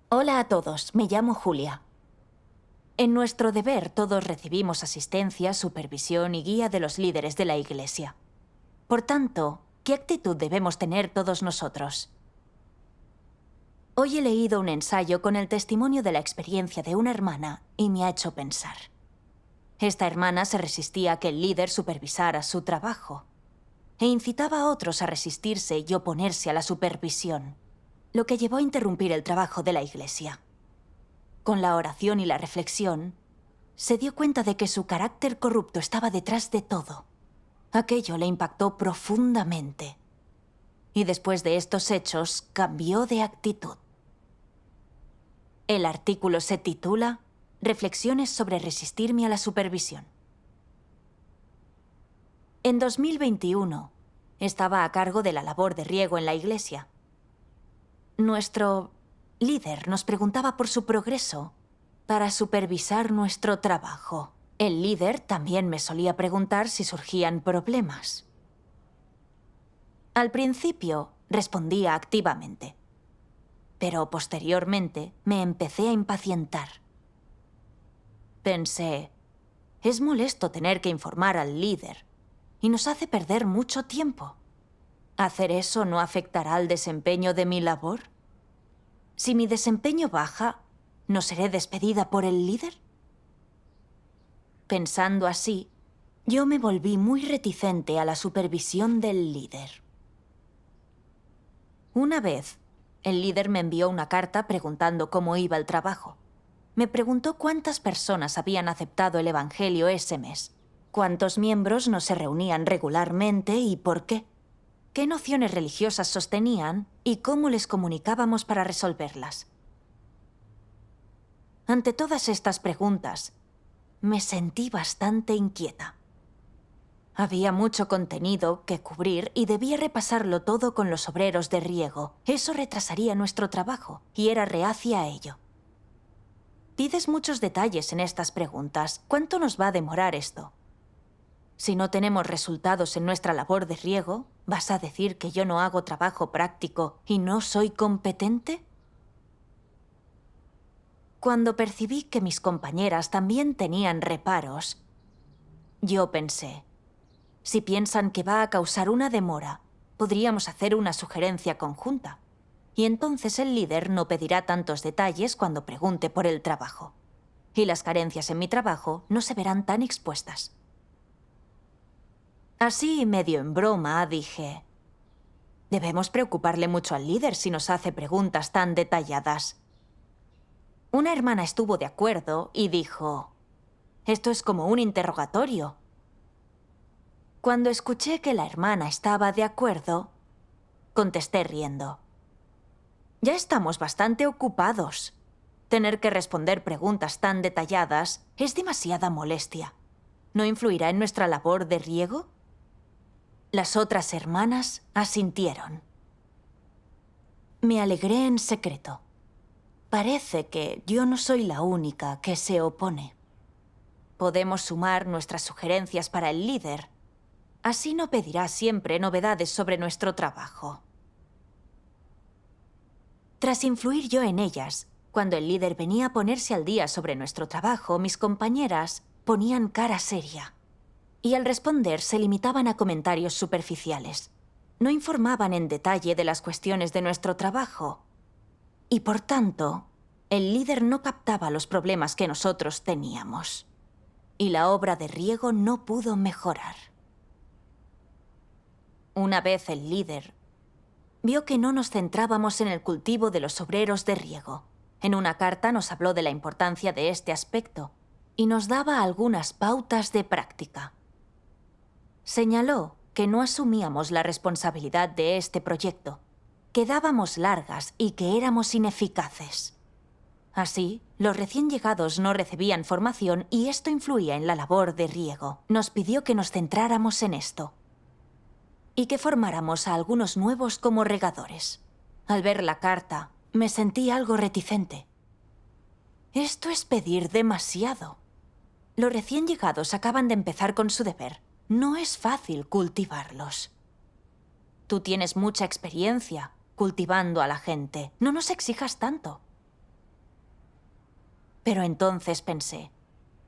Hola a todos, me llamo Julia. En nuestro deber todos recibimos asistencia, supervisión y guía de los líderes de la Iglesia. Por tanto, ¿qué actitud debemos tener todos nosotros? Hoy he leído un ensayo con el testimonio de la experiencia de una hermana y me ha hecho pensar. Esta hermana se resistía a que el líder supervisara su trabajo e incitaba a otros a resistirse y oponerse a la supervisión, lo que llevó a interrumpir el trabajo de la Iglesia. Con la oración y la reflexión, se dio cuenta de que su carácter corrupto estaba detrás de todo. Aquello le impactó profundamente. Y después de estos hechos, cambió de actitud. El artículo se titula Reflexiones sobre resistirme a la supervisión. En 2021, estaba a cargo de la labor de riego en la iglesia. Nuestro líder nos preguntaba por su progreso para supervisar nuestro trabajo. El líder también me solía preguntar si surgían problemas. Al principio respondía activamente, pero posteriormente me empecé a impacientar. Pensé, es molesto tener que informar al líder y nos hace perder mucho tiempo. ¿Hacer eso no afectará al desempeño de mi labor? Si mi desempeño baja, ¿no seré despedida por el líder? Pensando así, yo me volví muy reticente a la supervisión del líder. Una vez, el líder me envió una carta preguntando cómo iba el trabajo. Me preguntó cuántas personas habían aceptado el Evangelio ese mes, cuántos miembros no se reunían regularmente y por qué, qué nociones religiosas sostenían y cómo les comunicábamos para resolverlas. Ante todas estas preguntas, me sentí bastante inquieta. Había mucho contenido que cubrir y debía repasarlo todo con los obreros de riego. Eso retrasaría nuestro trabajo y era reacia a ello. Pides muchos detalles en estas preguntas. ¿Cuánto nos va a demorar esto? Si no tenemos resultados en nuestra labor de riego, ¿vas a decir que yo no hago trabajo práctico y no soy competente? Cuando percibí que mis compañeras también tenían reparos, yo pensé, si piensan que va a causar una demora, podríamos hacer una sugerencia conjunta. Y entonces el líder no pedirá tantos detalles cuando pregunte por el trabajo. Y las carencias en mi trabajo no se verán tan expuestas. Así, medio en broma, dije, debemos preocuparle mucho al líder si nos hace preguntas tan detalladas. Una hermana estuvo de acuerdo y dijo, esto es como un interrogatorio. Cuando escuché que la hermana estaba de acuerdo, contesté riendo. Ya estamos bastante ocupados. Tener que responder preguntas tan detalladas es demasiada molestia. ¿No influirá en nuestra labor de riego? Las otras hermanas asintieron. Me alegré en secreto. Parece que yo no soy la única que se opone. Podemos sumar nuestras sugerencias para el líder. Así no pedirá siempre novedades sobre nuestro trabajo. Tras influir yo en ellas, cuando el líder venía a ponerse al día sobre nuestro trabajo, mis compañeras ponían cara seria. Y al responder se limitaban a comentarios superficiales. No informaban en detalle de las cuestiones de nuestro trabajo. Y por tanto, el líder no captaba los problemas que nosotros teníamos. Y la obra de riego no pudo mejorar. Una vez el líder vio que no nos centrábamos en el cultivo de los obreros de riego. En una carta nos habló de la importancia de este aspecto y nos daba algunas pautas de práctica. Señaló que no asumíamos la responsabilidad de este proyecto, que dábamos largas y que éramos ineficaces. Así, los recién llegados no recibían formación y esto influía en la labor de riego. Nos pidió que nos centráramos en esto y que formáramos a algunos nuevos como regadores. Al ver la carta, me sentí algo reticente. Esto es pedir demasiado. Los recién llegados acaban de empezar con su deber. No es fácil cultivarlos. Tú tienes mucha experiencia cultivando a la gente. No nos exijas tanto. Pero entonces pensé,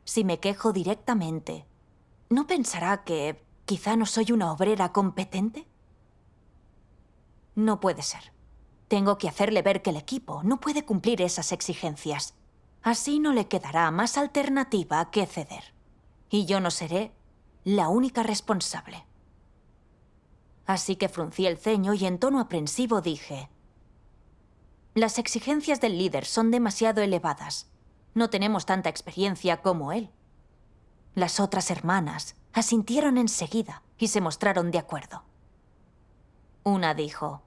si me quejo directamente, ¿no pensará que quizá no soy una obrera competente? No puede ser. Tengo que hacerle ver que el equipo no puede cumplir esas exigencias. Así no le quedará más alternativa que ceder. Y yo no seré la única responsable. Así que fruncí el ceño y en tono aprensivo dije: las exigencias del líder son demasiado elevadas. No tenemos tanta experiencia como él. Las otras hermanas asintieron enseguida y se mostraron de acuerdo. Una dijo: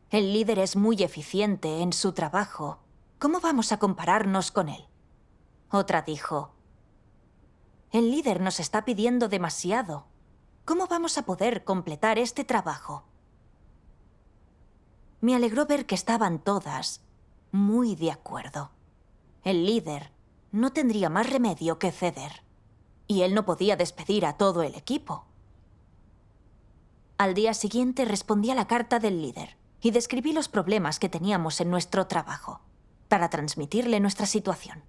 el líder es muy eficiente en su trabajo. ¿Cómo vamos a compararnos con él? Otra dijo: el líder nos está pidiendo demasiado. ¿Cómo vamos a poder completar este trabajo? Me alegró ver que estaban todas muy de acuerdo. El líder no tendría más remedio que ceder. Y él no podía despedir a todo el equipo. Al día siguiente respondí a la carta del líder y describí los problemas que teníamos en nuestro trabajo, para transmitirle nuestra situación.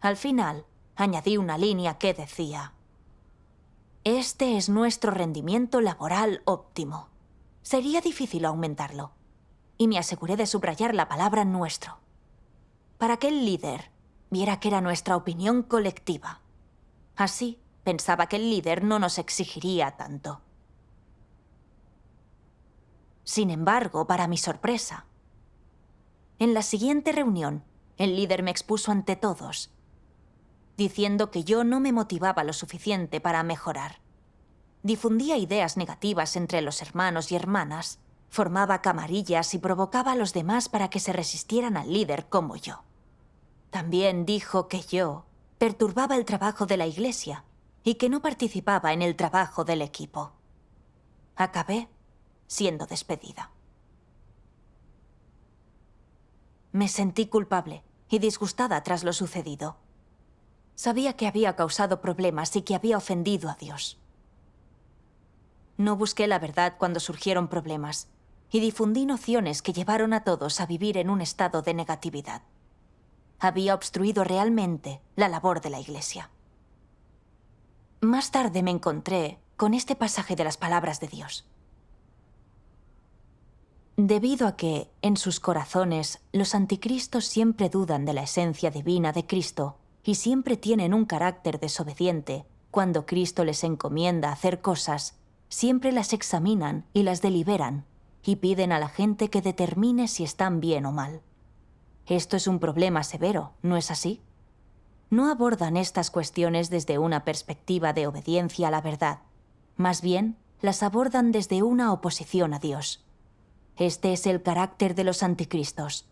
Al final, añadí una línea que decía: este es nuestro rendimiento laboral óptimo. Sería difícil aumentarlo. Y me aseguré de subrayar la palabra nuestro, para que el líder viera que era nuestra opinión colectiva. Así, pensaba que el líder no nos exigiría tanto. Sin embargo, para mi sorpresa, en la siguiente reunión, el líder me expuso ante todos, diciendo que yo no me motivaba lo suficiente para mejorar. Difundía ideas negativas entre los hermanos y hermanas, formaba camarillas y provocaba a los demás para que se resistieran al líder como yo. También dijo que yo perturbaba el trabajo de la iglesia y que no participaba en el trabajo del equipo. Acabé siendo despedida. Me sentí culpable y disgustada tras lo sucedido. Sabía que había causado problemas y que había ofendido a Dios. No busqué la verdad cuando surgieron problemas y difundí nociones que llevaron a todos a vivir en un estado de negatividad. Había obstruido realmente la labor de la iglesia. Más tarde me encontré con este pasaje de las palabras de Dios. Debido a que, en sus corazones, los anticristos siempre dudan de la esencia divina de Cristo y siempre tienen un carácter desobediente, cuando Cristo les encomienda hacer cosas, siempre las examinan y las deliberan y piden a la gente que determine si están bien o mal. Esto es un problema severo, ¿no es así? No abordan estas cuestiones desde una perspectiva de obediencia a la verdad. Más bien, las abordan desde una oposición a Dios. Este es el carácter de los anticristos.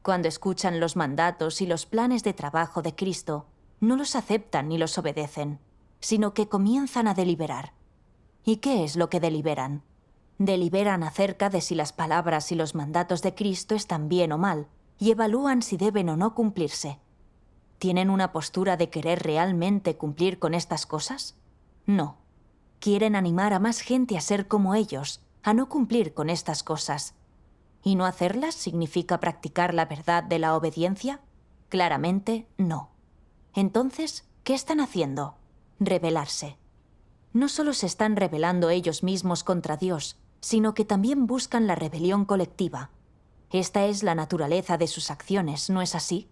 Cuando escuchan los mandatos y los planes de trabajo de Cristo, no los aceptan ni los obedecen, sino que comienzan a deliberar. ¿Y qué es lo que deliberan? Deliberan acerca de si las palabras y los mandatos de Cristo están bien o mal, y evalúan si deben o no cumplirse. ¿Tienen una postura de querer realmente cumplir con estas cosas? No. Quieren animar a más gente a ser como ellos, a no cumplir con estas cosas. ¿Y no hacerlas significa practicar la verdad de la obediencia? Claramente, no. Entonces, ¿qué están haciendo? Rebelarse. No solo se están rebelando ellos mismos contra Dios, sino que también buscan la rebelión colectiva. Esta es la naturaleza de sus acciones, ¿no es así?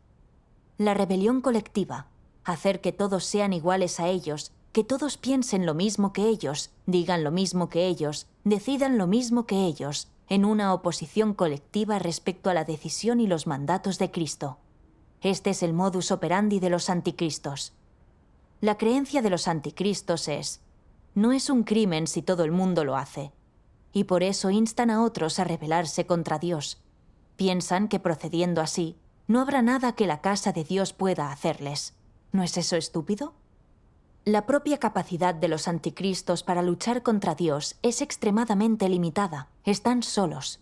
La rebelión colectiva, hacer que todos sean iguales a ellos, que todos piensen lo mismo que ellos, digan lo mismo que ellos, decidan lo mismo que ellos, en una oposición colectiva respecto a la decisión y los mandatos de Cristo. Este es el modus operandi de los anticristos. La creencia de los anticristos es: no es un crimen si todo el mundo lo hace. Y por eso instan a otros a rebelarse contra Dios. Piensan que procediendo así, no habrá nada que la casa de Dios pueda hacerles. ¿No es eso estúpido? La propia capacidad de los anticristos para luchar contra Dios es extremadamente limitada. Están solos.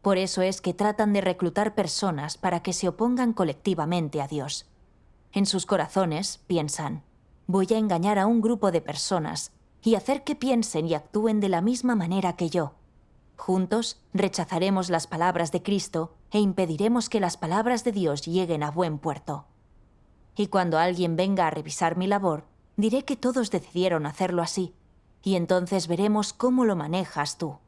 Por eso es que tratan de reclutar personas para que se opongan colectivamente a Dios. En sus corazones piensan: voy a engañar a un grupo de personas y hacer que piensen y actúen de la misma manera que yo. Juntos rechazaremos las palabras de Cristo e impediremos que las palabras de Dios lleguen a buen puerto. Y cuando alguien venga a revisar mi labor, diré que todos decidieron hacerlo así, y entonces veremos cómo lo manejas tú.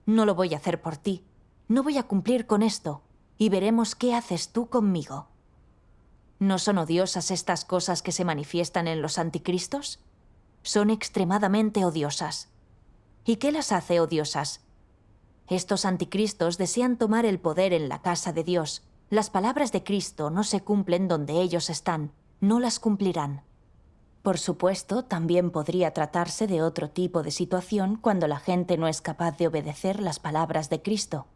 No lo voy a hacer por ti, no voy a cumplir con esto, y veremos qué haces tú conmigo. ¿No son odiosas estas cosas que se manifiestan en los anticristos? Son extremadamente odiosas. ¿Y qué las hace odiosas? Estos anticristos desean tomar el poder en la casa de Dios. Las palabras de Cristo no se cumplen donde ellos están, no las cumplirán. Por supuesto, también podría tratarse de otro tipo de situación cuando la gente no es capaz de obedecer las palabras de Cristo.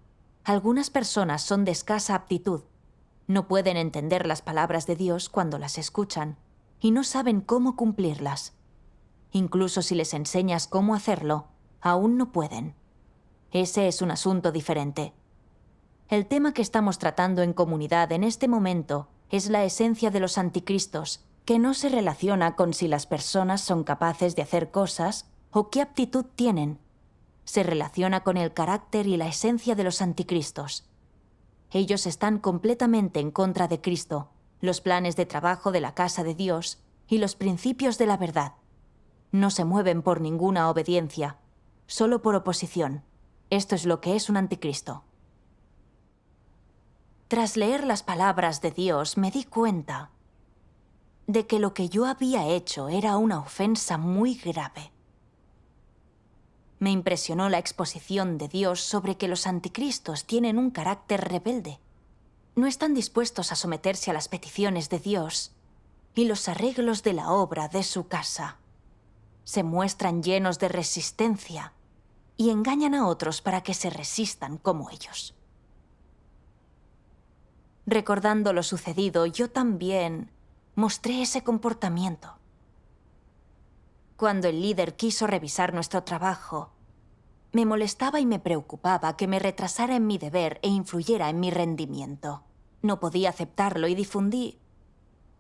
Algunas personas son de escasa aptitud. No pueden entender las palabras de Dios cuando las escuchan y no saben cómo cumplirlas. Incluso si les enseñas cómo hacerlo, aún no pueden. Ese es un asunto diferente. El tema que estamos tratando en comunidad en este momento es la esencia de los anticristos, que no se relaciona con si las personas son capaces de hacer cosas o qué aptitud tienen. Se relaciona con el carácter y la esencia de los anticristos. Ellos están completamente en contra de Cristo, los planes de trabajo de la casa de Dios y los principios de la verdad. No se mueven por ninguna obediencia, solo por oposición. Esto es lo que es un anticristo. Tras leer las palabras de Dios, me di cuenta de que lo que yo había hecho era una ofensa muy grave. Me impresionó la exposición de Dios sobre que los anticristos tienen un carácter rebelde. No están dispuestos a someterse a las peticiones de Dios y los arreglos de la obra de su casa. Se muestran llenos de resistencia y engañan a otros para que se resistan como ellos. Recordando lo sucedido, yo también mostré ese comportamiento. Cuando el líder quiso revisar nuestro trabajo, me molestaba y me preocupaba que me retrasara en mi deber e influyera en mi rendimiento. No podía aceptarlo y difundí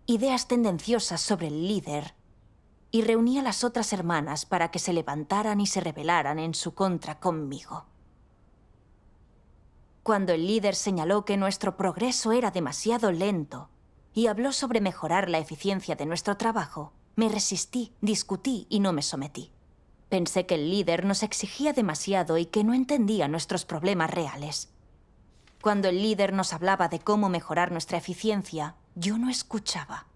ideas tendenciosas sobre el líder y reuní a las otras hermanas para que se levantaran y se rebelaran en su contra conmigo. Cuando el líder señaló que nuestro progreso era demasiado lento y habló sobre mejorar la eficiencia de nuestro trabajo, me resistí, discutí y no me sometí. Pensé que el líder nos exigía demasiado y que no entendía nuestros problemas reales. Cuando el líder nos hablaba de cómo mejorar nuestra eficiencia, yo no escuchaba.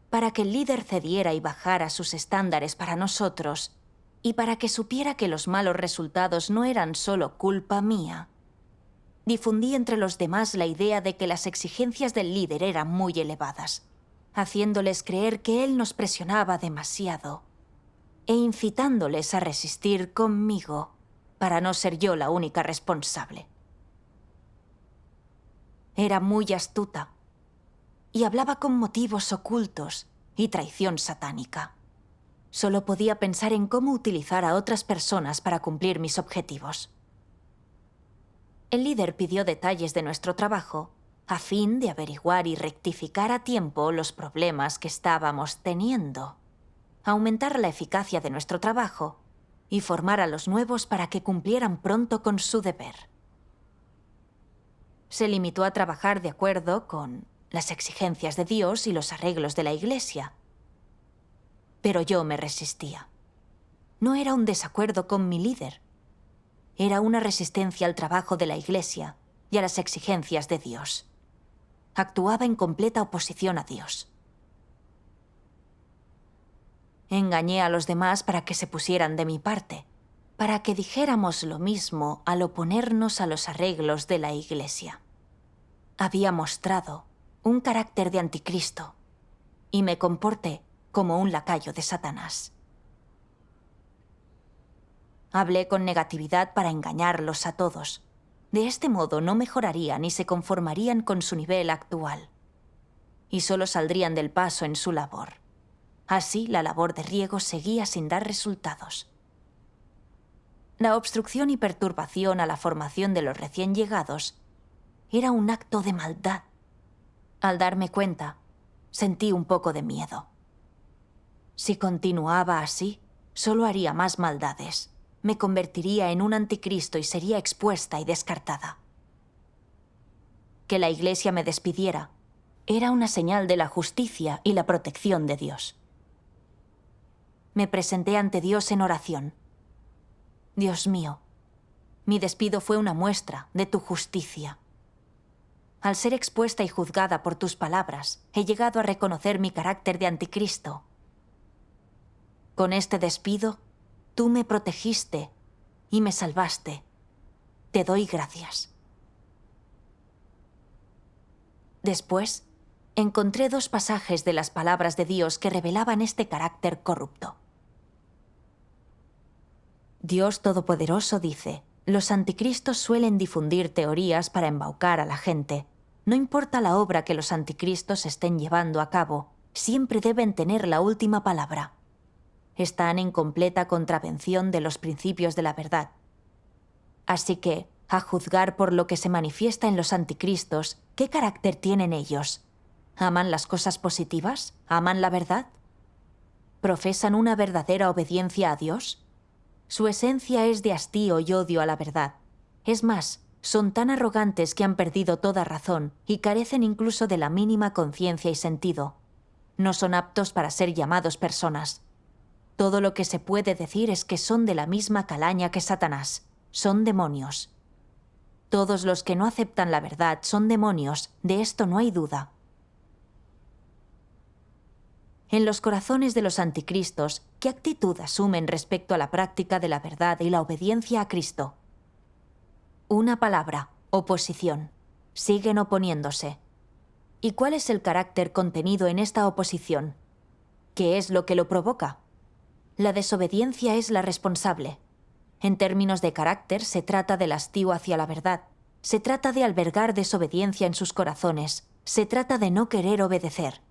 Para que el líder cediera y bajara sus estándares para nosotros, y para que supiera que los malos resultados no eran solo culpa mía, difundí entre los demás la idea de que las exigencias del líder eran muy elevadas, haciéndoles creer que él nos presionaba demasiado e incitándoles a resistir conmigo para no ser yo la única responsable. Era muy astuta y hablaba con motivos ocultos y traición satánica. Solo podía pensar en cómo utilizar a otras personas para cumplir mis objetivos. El líder pidió detalles de nuestro trabajo a fin de averiguar y rectificar a tiempo los problemas que estábamos teniendo, aumentar la eficacia de nuestro trabajo y formar a los nuevos para que cumplieran pronto con su deber. Se limitó a trabajar de acuerdo con las exigencias de Dios y los arreglos de la Iglesia. Pero yo me resistía. No era un desacuerdo con mi líder. Era una resistencia al trabajo de la Iglesia y a las exigencias de Dios. Actuaba en completa oposición a Dios. Engañé a los demás para que se pusieran de mi parte, para que dijéramos lo mismo al oponernos a los arreglos de la Iglesia. Había mostrado un carácter de anticristo y me comporté como un lacayo de Satanás. Hablé con negatividad para engañarlos a todos. De este modo no mejorarían ni se conformarían con su nivel actual, y solo saldrían del paso en su labor. Así, la labor de riego seguía sin dar resultados. La obstrucción y perturbación a la formación de los recién llegados era un acto de maldad. Al darme cuenta, sentí un poco de miedo. Si continuaba así, solo haría más maldades. Me convertiría en un anticristo y sería expuesta y descartada. Que la Iglesia me despidiera era una señal de la justicia y la protección de Dios. Me presenté ante Dios en oración. Dios mío, mi despido fue una muestra de tu justicia. Al ser expuesta y juzgada por tus palabras, he llegado a reconocer mi carácter de anticristo. Con este despido, tú me protegiste y me salvaste. Te doy gracias. Después, encontré 2 pasajes de las palabras de Dios que revelaban este carácter corrupto. Dios Todopoderoso dice: los anticristos suelen difundir teorías para embaucar a la gente. No importa la obra que los anticristos estén llevando a cabo, siempre deben tener la última palabra. Están en completa contravención de los principios de la verdad. Así que, a juzgar por lo que se manifiesta en los anticristos, ¿qué carácter tienen ellos? ¿Aman las cosas positivas? ¿Aman la verdad? ¿Profesan una verdadera obediencia a Dios? Su esencia es de hastío y odio a la verdad. Es más, son tan arrogantes que han perdido toda razón y carecen incluso de la mínima conciencia y sentido. No son aptos para ser llamados personas. Todo lo que se puede decir es que son de la misma calaña que Satanás. Son demonios. Todos los que no aceptan la verdad son demonios, de esto no hay duda. En los corazones de los anticristos, ¿qué actitud asumen respecto a la práctica de la verdad y la obediencia a Cristo? Una palabra: oposición. Siguen oponiéndose. ¿Y cuál es el carácter contenido en esta oposición? ¿Qué es lo que lo provoca? La desobediencia es la responsable. En términos de carácter, se trata del hastío hacia la verdad. Se trata de albergar desobediencia en sus corazones. Se trata de no querer obedecer.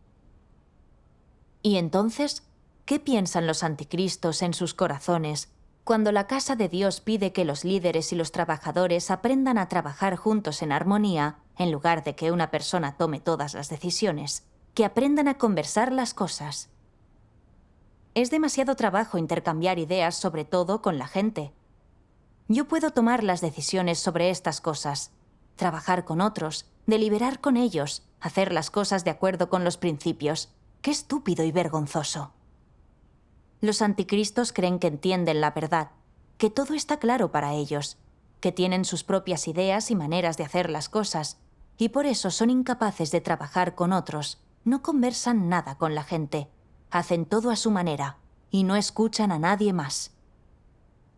¿Y entonces, qué piensan los anticristos en sus corazones cuando la casa de Dios pide que los líderes y los trabajadores aprendan a trabajar juntos en armonía, en lugar de que una persona tome todas las decisiones, que aprendan a conversar las cosas? Es demasiado trabajo intercambiar ideas sobre todo con la gente. Yo puedo tomar las decisiones sobre estas cosas, trabajar con otros, deliberar con ellos, hacer las cosas de acuerdo con los principios. ¡Qué estúpido y vergonzoso! Los anticristos creen que entienden la verdad, que todo está claro para ellos, que tienen sus propias ideas y maneras de hacer las cosas, y por eso son incapaces de trabajar con otros, no conversan nada con la gente, hacen todo a su manera y no escuchan a nadie más.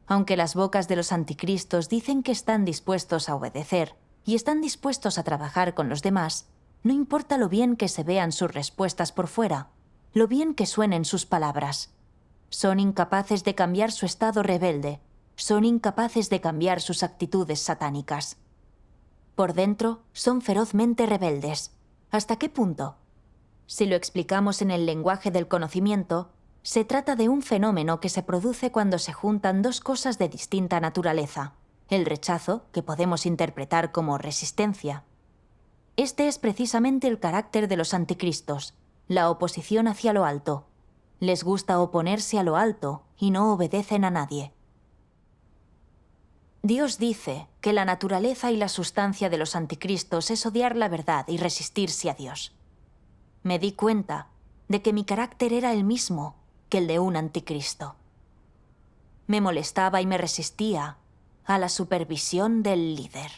Aunque las bocas de los anticristos dicen que están dispuestos a obedecer y están dispuestos a trabajar con los demás, no importa lo bien que se vean sus respuestas por fuera, lo bien que suenen sus palabras. Son incapaces de cambiar su estado rebelde, son incapaces de cambiar sus actitudes satánicas. Por dentro, son ferozmente rebeldes. ¿Hasta qué punto? Si lo explicamos en el lenguaje del conocimiento, se trata de un fenómeno que se produce cuando se juntan 2 cosas de distinta naturaleza: el rechazo, que podemos interpretar como resistencia. Este es precisamente el carácter de los anticristos, la oposición hacia lo alto. Les gusta oponerse a lo alto y no obedecen a nadie. Dios dice que la naturaleza y la sustancia de los anticristos es odiar la verdad y resistirse a Dios. Me di cuenta de que mi carácter era el mismo que el de un anticristo. Me molestaba y me resistía a la supervisión del líder,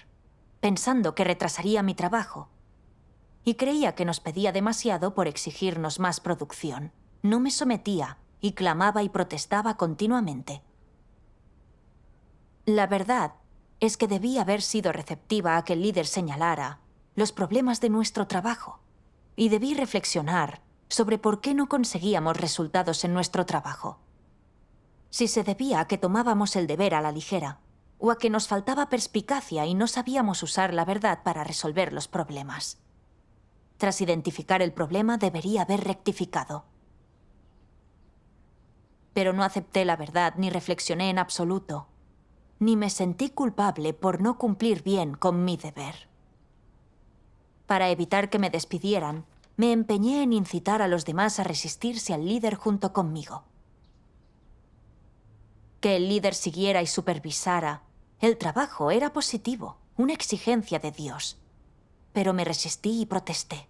pensando que retrasaría mi trabajo. Y creía que nos pedía demasiado por exigirnos más producción. No me sometía y clamaba y protestaba continuamente. La verdad es que debí haber sido receptiva a que el líder señalara los problemas de nuestro trabajo y debí reflexionar sobre por qué no conseguíamos resultados en nuestro trabajo. Si se debía a que tomábamos el deber a la ligera o a que nos faltaba perspicacia y no sabíamos usar la verdad para resolver los problemas. Tras identificar el problema, debería haber rectificado. Pero no acepté la verdad ni reflexioné en absoluto, ni me sentí culpable por no cumplir bien con mi deber. Para evitar que me despidieran, me empeñé en incitar a los demás a resistirse al líder junto conmigo. Que el líder siguiera y supervisara el trabajo era positivo, una exigencia de Dios. Pero me resistí y protesté.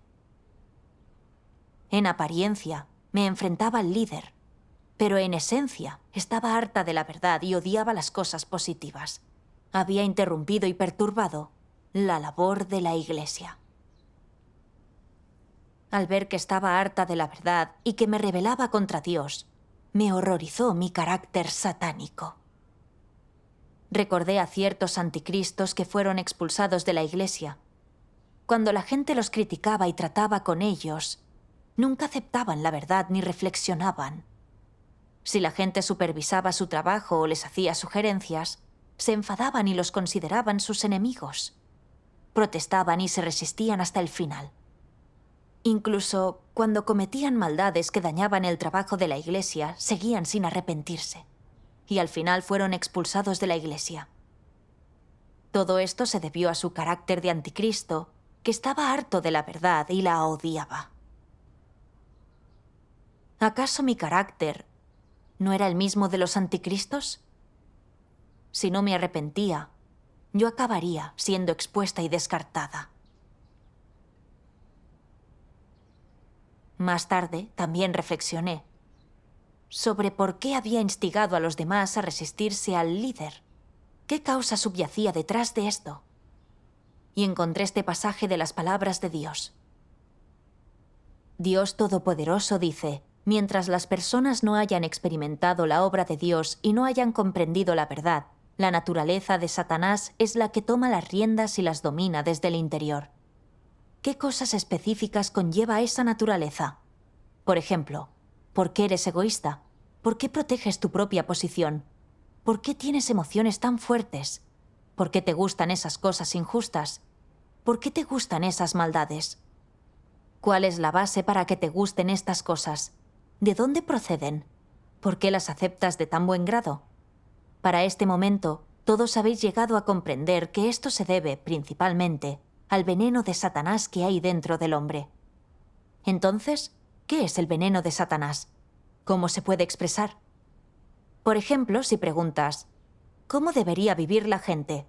En apariencia, me enfrentaba al líder, pero en esencia estaba harta de la verdad y odiaba las cosas positivas. Había interrumpido y perturbado la labor de la Iglesia. Al ver que estaba harta de la verdad y que me rebelaba contra Dios, me horrorizó mi carácter satánico. Recordé a ciertos anticristos que fueron expulsados de la Iglesia. Cuando la gente los criticaba y trataba con ellos, nunca aceptaban la verdad ni reflexionaban. Si la gente supervisaba su trabajo o les hacía sugerencias, se enfadaban y los consideraban sus enemigos. Protestaban y se resistían hasta el final. Incluso cuando cometían maldades que dañaban el trabajo de la Iglesia, seguían sin arrepentirse. Y al final fueron expulsados de la Iglesia. Todo esto se debió a su carácter de anticristo, que estaba harto de la verdad y la odiaba. ¿Acaso mi carácter no era el mismo de los anticristos? Si no me arrepentía, yo acabaría siendo expuesta y descartada. Más tarde, también reflexioné sobre por qué había instigado a los demás a resistirse al líder. ¿Qué causa subyacía detrás de esto? Y encontré este pasaje de las palabras de Dios. Dios Todopoderoso dice: mientras las personas no hayan experimentado la obra de Dios y no hayan comprendido la verdad, la naturaleza de Satanás es la que toma las riendas y las domina desde el interior. ¿Qué cosas específicas conlleva esa naturaleza? Por ejemplo, ¿por qué eres egoísta? ¿Por qué proteges tu propia posición? ¿Por qué tienes emociones tan fuertes? ¿Por qué te gustan esas cosas injustas? ¿Por qué te gustan esas maldades? ¿Cuál es la base para que te gusten estas cosas? ¿De dónde proceden? ¿Por qué las aceptas de tan buen grado? Para este momento, todos habéis llegado a comprender que esto se debe, principalmente, al veneno de Satanás que hay dentro del hombre. Entonces, ¿qué es el veneno de Satanás? ¿Cómo se puede expresar? Por ejemplo, si preguntas, ¿cómo debería vivir la gente?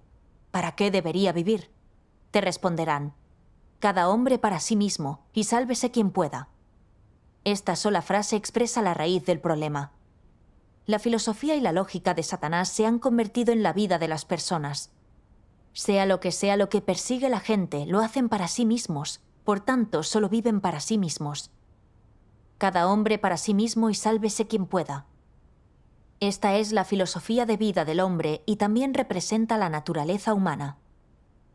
¿Para qué debería vivir? Te responderán, cada hombre para sí mismo y sálvese quien pueda. Esta sola frase expresa la raíz del problema. La filosofía y la lógica de Satanás se han convertido en la vida de las personas. Sea lo que persigue la gente, lo hacen para sí mismos, por tanto, solo viven para sí mismos. Cada hombre para sí mismo y sálvese quien pueda. Esta es la filosofía de vida del hombre y también representa la naturaleza humana.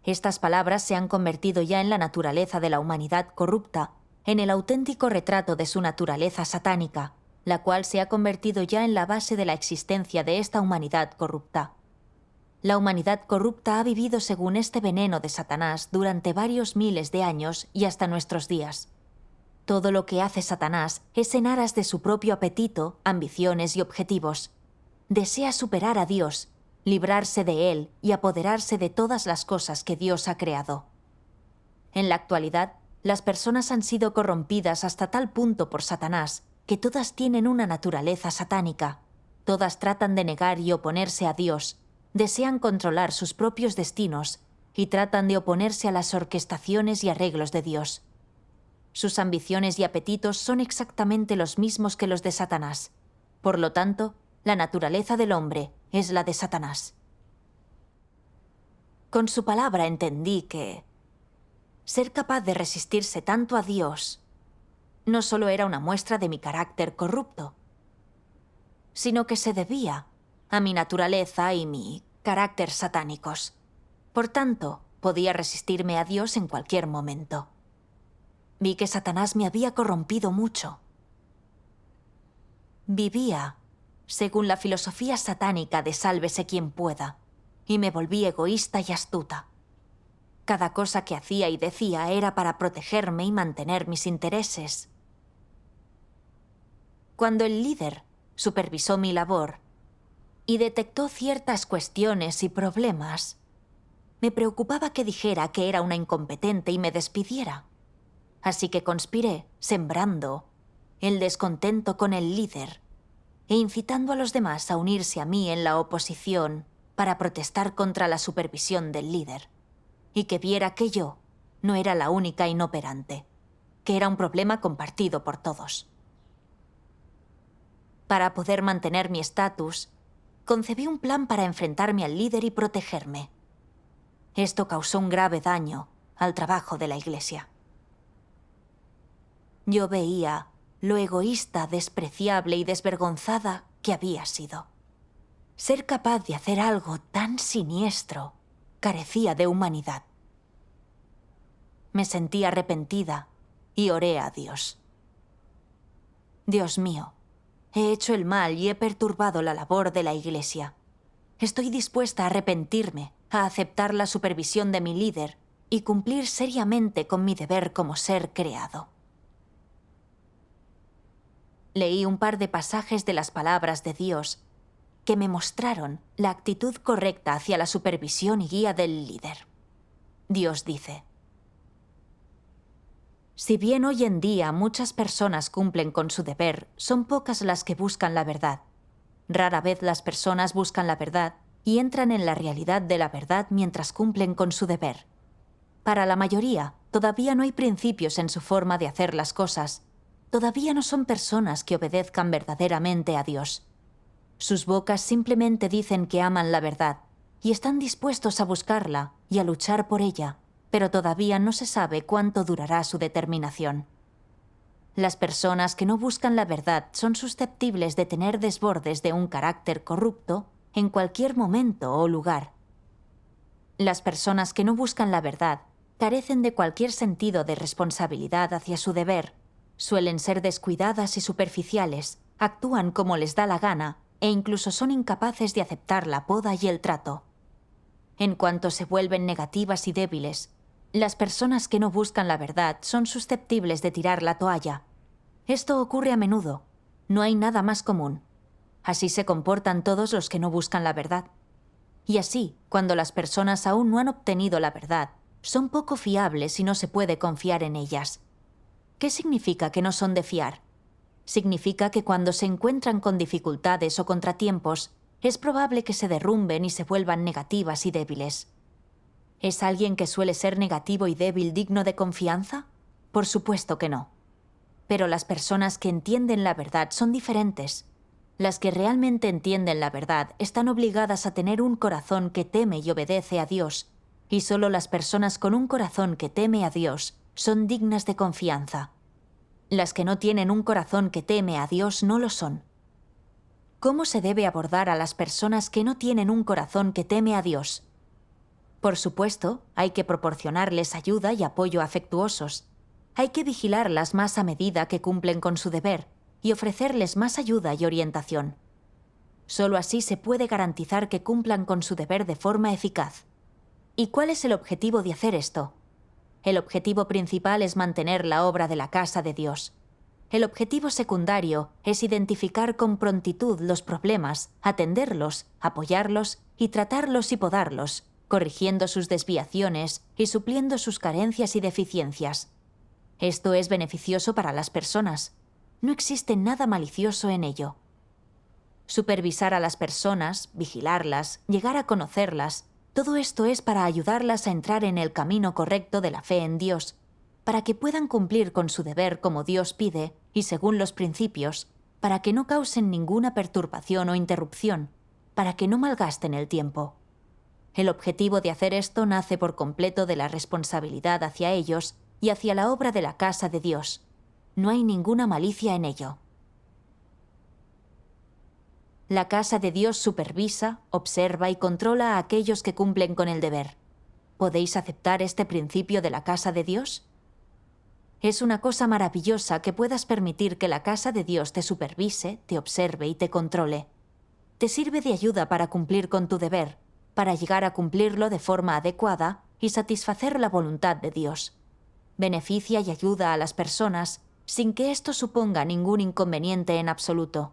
Estas palabras se han convertido ya en la naturaleza de la humanidad corrupta, en el auténtico retrato de su naturaleza satánica, la cual se ha convertido ya en la base de la existencia de esta humanidad corrupta. La humanidad corrupta ha vivido según este veneno de Satanás durante varios miles de años y hasta nuestros días. Todo lo que hace Satanás es en aras de su propio apetito, ambiciones y objetivos. Desea superar a Dios, librarse de Él y apoderarse de todas las cosas que Dios ha creado. En la actualidad, las personas han sido corrompidas hasta tal punto por Satanás que todas tienen una naturaleza satánica. Todas tratan de negar y oponerse a Dios, desean controlar sus propios destinos y tratan de oponerse a las orquestaciones y arreglos de Dios. Sus ambiciones y apetitos son exactamente los mismos que los de Satanás. Por lo tanto, la naturaleza del hombre es la de Satanás. Con su palabra entendí que ser capaz de resistirse tanto a Dios no solo era una muestra de mi carácter corrupto, sino que se debía a mi naturaleza y mi carácter satánicos. Por tanto, podía resistirme a Dios en cualquier momento. Vi que Satanás me había corrompido mucho. Vivía según la filosofía satánica de sálvese quien pueda, y me volví egoísta y astuta. Cada cosa que hacía y decía era para protegerme y mantener mis intereses. Cuando el líder supervisó mi labor y detectó ciertas cuestiones y problemas, me preocupaba que dijera que era una incompetente y me despidiera. Así que conspiré, sembrando el descontento con el líder e incitando a los demás a unirse a mí en la oposición para protestar contra la supervisión del líder, y que viera que yo no era la única inoperante. que era un problema compartido por todos. Para poder mantener mi estatus, concebí un plan para enfrentarme al líder y protegerme. Esto causó un grave daño al trabajo de la Iglesia. Yo veía lo egoísta, despreciable y desvergonzada que había sido. Ser capaz de hacer algo tan siniestro carecía de humanidad. Me sentí arrepentida y oré a Dios. Dios mío, he hecho el mal y he perturbado la labor de la Iglesia. Estoy dispuesta a arrepentirme, a aceptar la supervisión de mi líder y cumplir seriamente con mi deber como ser creado. Leí un par de pasajes de las palabras de Dios que me mostraron la actitud correcta hacia la supervisión y guía del líder. Dios dice: si bien hoy en día muchas personas cumplen con su deber, son pocas las que buscan la verdad. Rara vez las personas buscan la verdad y entran en la realidad de la verdad mientras cumplen con su deber. Para la mayoría, todavía no hay principios en su forma de hacer las cosas. Todavía no son personas que obedezcan verdaderamente a Dios. Sus bocas simplemente dicen que aman la verdad y están dispuestos a buscarla y a luchar por ella, pero todavía no se sabe cuánto durará su determinación. Las personas que no buscan la verdad son susceptibles de tener desbordes de un carácter corrupto en cualquier momento o lugar. Las personas que no buscan la verdad carecen de cualquier sentido de responsabilidad hacia su deber. Suelen ser descuidadas y superficiales, actúan como les da la gana e incluso son incapaces de aceptar la poda y el trato. En cuanto se vuelven negativas y débiles, las personas que no buscan la verdad son susceptibles de tirar la toalla. Esto ocurre a menudo. No hay nada más común. Así se comportan todos los que no buscan la verdad. Y así, cuando las personas aún no han obtenido la verdad, son poco fiables y no se puede confiar en ellas. ¿Qué significa que no son de fiar? Significa que cuando se encuentran con dificultades o contratiempos, es probable que se derrumben y se vuelvan negativas y débiles. ¿Es alguien que suele ser negativo y débil digno de confianza? Por supuesto que no. Pero las personas que entienden la verdad son diferentes. Las que realmente entienden la verdad están obligadas a tener un corazón que teme y obedece a Dios, y solo las personas con un corazón que teme a Dios son dignas de confianza. Las que no tienen un corazón que teme a Dios no lo son. ¿Cómo se debe abordar a las personas que no tienen un corazón que teme a Dios? Por supuesto, hay que proporcionarles ayuda y apoyo afectuosos. Hay que vigilarlas más a medida que cumplen con su deber y ofrecerles más ayuda y orientación. Solo así se puede garantizar que cumplan con su deber de forma eficaz. ¿Y cuál es el objetivo de hacer esto? El objetivo principal es mantener la obra de la casa de Dios. El objetivo secundario es identificar con prontitud los problemas, atenderlos, apoyarlos y tratarlos y podarlos, corrigiendo sus desviaciones y supliendo sus carencias y deficiencias. Esto es beneficioso para las personas. No existe nada malicioso en ello. Supervisar a las personas, vigilarlas, llegar a conocerlas, todo esto es para ayudarlas a entrar en el camino correcto de la fe en Dios, para que puedan cumplir con su deber como Dios pide y según los principios, para que no causen ninguna perturbación o interrupción, para que no malgasten el tiempo. El objetivo de hacer esto nace por completo de la responsabilidad hacia ellos y hacia la obra de la casa de Dios. No hay ninguna malicia en ello. La casa de Dios supervisa, observa y controla a aquellos que cumplen con el deber. ¿Podéis aceptar este principio de la casa de Dios? Es una cosa maravillosa que puedas permitir que la casa de Dios te supervise, te observe y te controle. Te sirve de ayuda para cumplir con tu deber, para llegar a cumplirlo de forma adecuada y satisfacer la voluntad de Dios. Beneficia y ayuda a las personas sin que esto suponga ningún inconveniente en absoluto.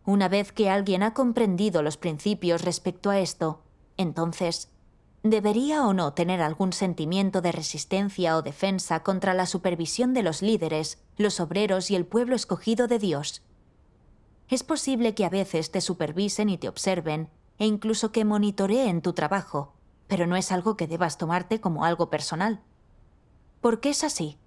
Una vez que alguien ha comprendido los principios respecto a esto, entonces, ¿debería o no tener algún sentimiento de resistencia o defensa contra la supervisión de los líderes, los obreros y el pueblo escogido de Dios? Es posible que a veces te supervisen y te observen, e incluso que monitoreen tu trabajo, pero no es algo que debas tomarte como algo personal. ¿Por qué es así?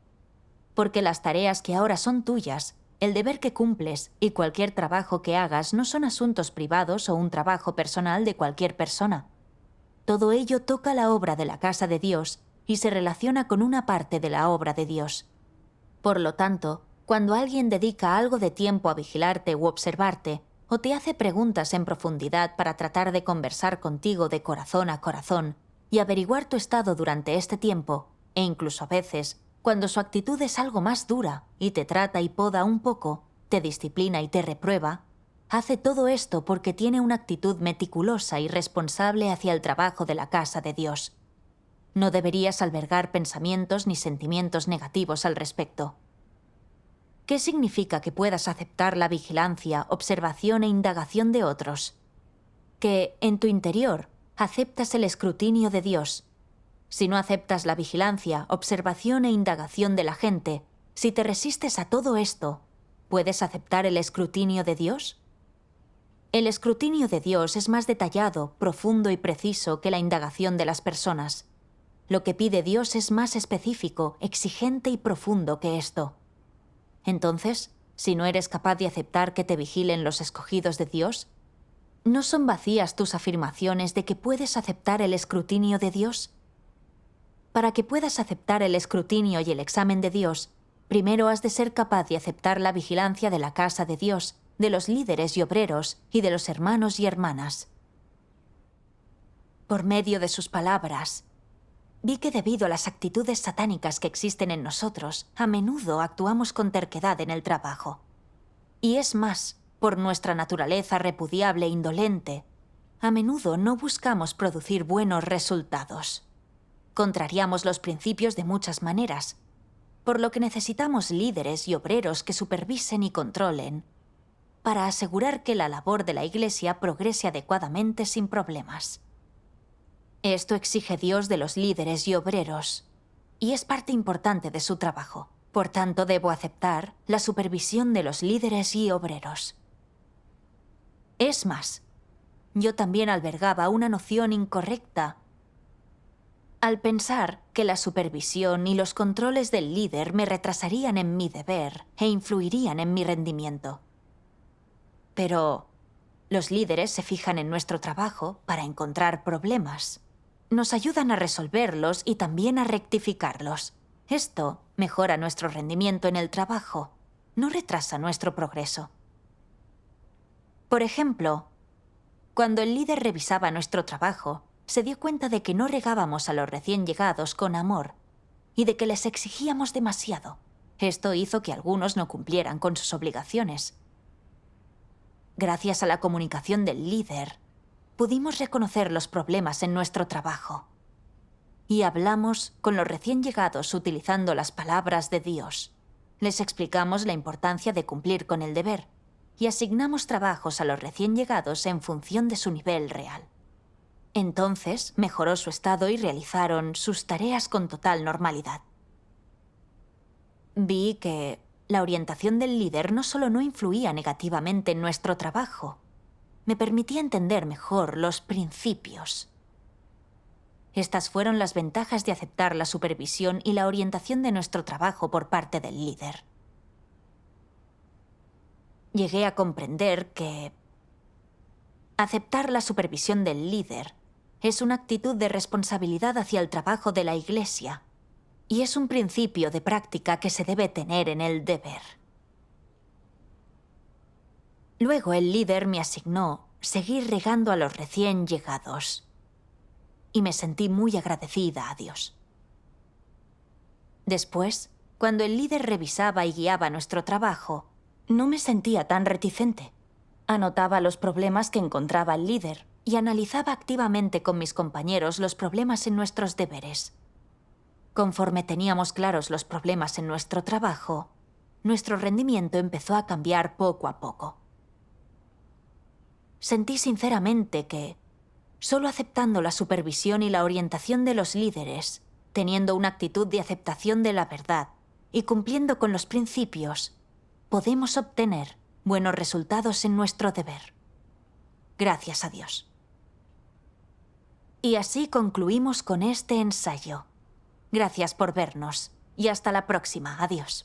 porque las tareas que ahora son tuyas, el deber que cumples y cualquier trabajo que hagas no son asuntos privados o un trabajo personal de cualquier persona. Todo ello toca la obra de la casa de Dios y se relaciona con una parte de la obra de Dios. Por lo tanto, cuando alguien dedica algo de tiempo a vigilarte u observarte, o te hace preguntas en profundidad para tratar de conversar contigo de corazón a corazón y averiguar tu estado durante este tiempo, e incluso a veces, cuando su actitud es algo más dura y te trata y poda un poco, te disciplina y te reprueba, hace todo esto porque tiene una actitud meticulosa y responsable hacia el trabajo de la casa de Dios. No deberías albergar pensamientos ni sentimientos negativos al respecto. ¿Qué significa que puedas aceptar la vigilancia, observación e indagación de otros? Que, en tu interior, aceptas el escrutinio de Dios. Si no aceptas la vigilancia, observación e indagación de la gente, si te resistes a todo esto, ¿puedes aceptar el escrutinio de Dios? El escrutinio de Dios es más detallado, profundo y preciso que la indagación de las personas. Lo que pide Dios es más específico, exigente y profundo que esto. Entonces, si no eres capaz de aceptar que te vigilen los escogidos de Dios, ¿no son vacías tus afirmaciones de que puedes aceptar el escrutinio de Dios? Para que puedas aceptar el escrutinio y el examen de Dios, primero has de ser capaz de aceptar la vigilancia de la casa de Dios, de los líderes y obreros y de los hermanos y hermanas. Por medio de sus palabras, vi que debido a las actitudes satánicas que existen en nosotros, a menudo actuamos con terquedad en el trabajo. Y es más, por nuestra naturaleza repudiable e indolente, a menudo no buscamos producir buenos resultados. Contrariamos los principios de muchas maneras, por lo que necesitamos líderes y obreros que supervisen y controlen, para asegurar que la labor de la Iglesia progrese adecuadamente sin problemas. Esto exige Dios de los líderes y obreros, y es parte importante de su trabajo. Por tanto, debo aceptar la supervisión de los líderes y obreros. Es más, yo también albergaba una noción incorrecta al pensar que la supervisión y los controles del líder me retrasarían en mi deber e influirían en mi rendimiento. Pero los líderes se fijan en nuestro trabajo para encontrar problemas. Nos ayudan a resolverlos y también a rectificarlos. Esto mejora nuestro rendimiento en el trabajo, no retrasa nuestro progreso. Por ejemplo, cuando el líder revisaba nuestro trabajo, se dio cuenta de que no regábamos a los recién llegados con amor y de que les exigíamos demasiado. Esto hizo que algunos no cumplieran con sus obligaciones. Gracias a la comunicación del líder, pudimos reconocer los problemas en nuestro trabajo. Y hablamos con los recién llegados utilizando las palabras de Dios. Les explicamos la importancia de cumplir con el deber y asignamos trabajos a los recién llegados en función de su nivel real. Entonces mejoró su estado y realizaron sus tareas con total normalidad. Vi que la orientación del líder no solo no influía negativamente en nuestro trabajo, me permitía entender mejor los principios. Estas fueron las ventajas de aceptar la supervisión y la orientación de nuestro trabajo por parte del líder. Llegué a comprender que aceptar la supervisión del líder es una actitud de responsabilidad hacia el trabajo de la Iglesia y es un principio de práctica que se debe tener en el deber. Luego el líder me asignó seguir regando a los recién llegados y me sentí muy agradecida a Dios. Después, cuando el líder revisaba y guiaba nuestro trabajo, no me sentía tan reticente. Anotaba los problemas que encontraba el líder y analizaba activamente con mis compañeros los problemas en nuestros deberes. Conforme teníamos claros los problemas en nuestro trabajo, nuestro rendimiento empezó a cambiar poco a poco. Sentí sinceramente que, solo aceptando la supervisión y la orientación de los líderes, teniendo una actitud de aceptación de la verdad y cumpliendo con los principios, podemos obtener buenos resultados en nuestro deber. Gracias a Dios. Y así concluimos con este ensayo. Gracias por vernos Y hasta la próxima. Adiós.